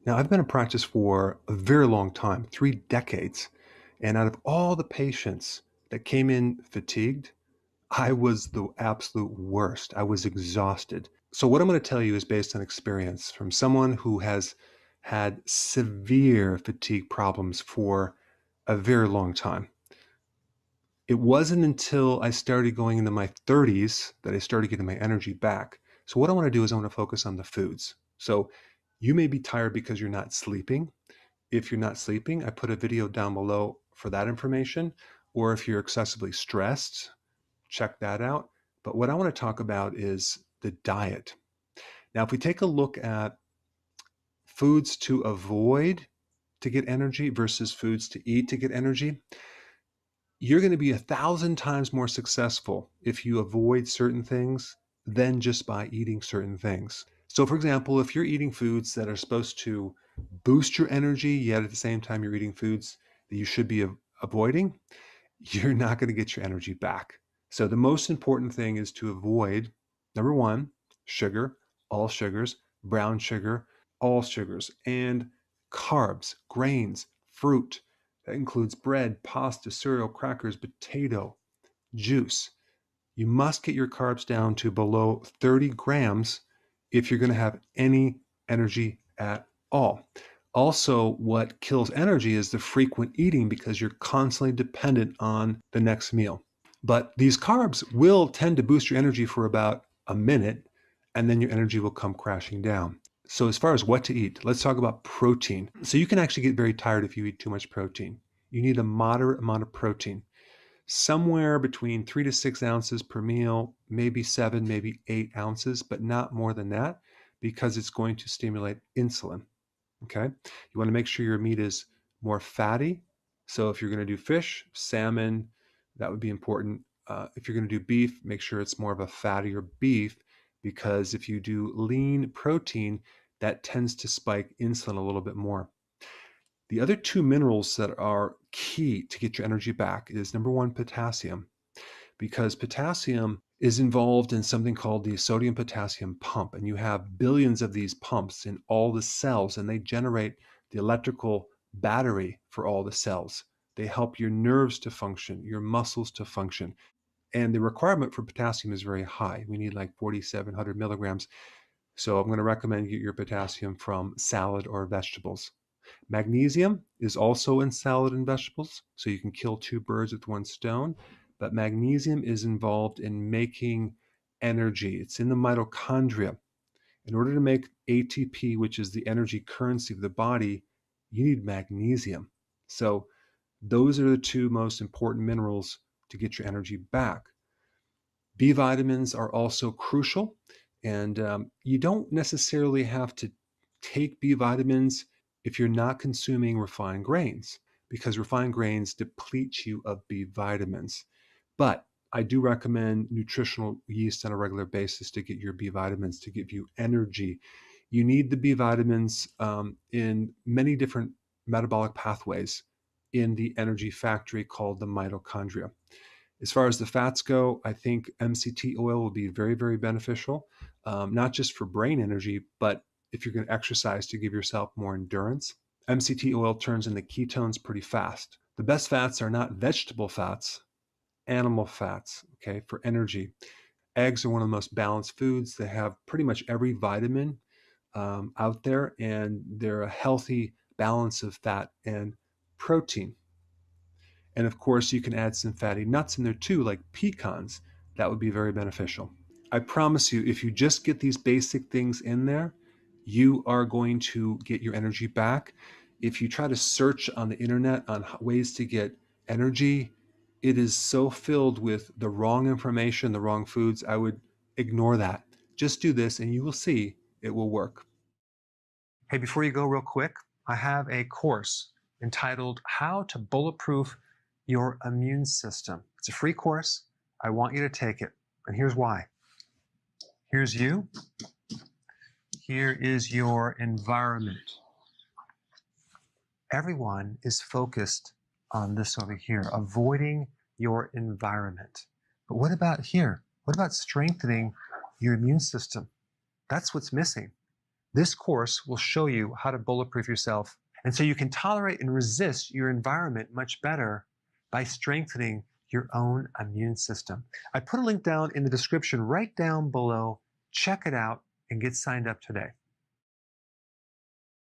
Now, I've been in practice for a very long time, 3 decades. And out of all the patients that came in fatigued, I was the absolute worst. I was exhausted. So, what I'm going to tell you is based on experience from someone who has had severe fatigue problems for a very long time. It wasn't until I started going into my 30s that I started getting my energy back. So, what I want to do is I want to focus on the foods. So, you may be tired because you're not sleeping. If you're not sleeping, I put a video down below for that information. Or if you're excessively stressed, check that out. But what I want to talk about is the diet. Now, if we take a look at foods to avoid to get energy versus foods to eat to get energy, you're going to be 1,000 times more successful if you avoid certain things than just by eating certain things. So, for example, if you're eating foods that are supposed to boost your energy, yet at the same time you're eating foods that you should be avoiding, you're not going to get your energy back. So, the most important thing is to avoid number one, sugar, all sugars, brown sugar, all sugars, and carbs, grains, fruit. That includes bread, pasta, cereal, crackers, potato, juice. You must get your carbs down to below 30 grams if you're going to have any energy at all. Also, what kills energy is the frequent eating because you're constantly dependent on the next meal. But these carbs will tend to boost your energy for about a minute, and then your energy will come crashing down. So, as far as what to eat, let's talk about protein. So, you can actually get very tired if you eat too much protein. You need a moderate amount of protein, somewhere between 3 to 6 ounces per meal, maybe 7, maybe 8 ounces, but not more than that because it's going to stimulate insulin. Okay. You want to make sure your meat is more fatty. So if you're going to do fish, salmon, that would be important. If you're going to do beef, make sure it's more of a fattier beef because if you do lean protein, that tends to spike insulin a little bit more. The other two minerals that are key to get your energy back is number one, potassium, because potassium is involved in something called the sodium potassium pump. And you have billions of these pumps in all the cells, and they generate the electrical battery for all the cells. They help your nerves to function, your muscles to function. And the requirement for potassium is very high. We need like 4,700 milligrams. So I'm going to recommend you get your potassium from salad or vegetables. Magnesium is also in salad and vegetables, so you can kill two birds with one stone. But magnesium is involved in making energy. It's in the mitochondria. In order to make ATP, which is the energy currency of the body, you need magnesium. So those are the two most important minerals to get your energy back. B vitamins are also crucial, and you don't necessarily have to take B vitamins if you're not consuming refined grains, because refined grains deplete you of B vitamins. But I do recommend nutritional yeast on a regular basis to get your B vitamins to give you energy. You need the B vitamins in many different metabolic pathways in the energy factory called the mitochondria. As far as the fats go, I think MCT oil will be very, very beneficial, not just for brain energy, but if you're going to exercise to give yourself more endurance. MCT oil turns into ketones pretty fast. The best fats are not vegetable fats, animal fats, okay, for energy. Eggs are one of the most balanced foods. They have pretty much every vitamin out there, and they're a healthy balance of fat and protein. And of course, you can add some fatty nuts in there too, like pecans. That would be very beneficial. I promise you, if you just get these basic things in there, you are going to get your energy back. If you try to search on the internet on ways to get energy, it is so filled with the wrong information, the wrong foods. I would ignore that. Just do this and you will see it will work. Hey, before you go, real quick, I have a course entitled How to Bulletproof Your Immune System. It's a free course. I want you to take it. And here's why. Here's you. Here is your environment. Everyone is focused on this over here, avoiding your environment. But what about here? What about strengthening your immune system? That's what's missing. This course will show you how to bulletproof yourself, and so you can tolerate and resist your environment much better by strengthening your own immune system. I put a link down in the description right down below. Check it out and get signed up today.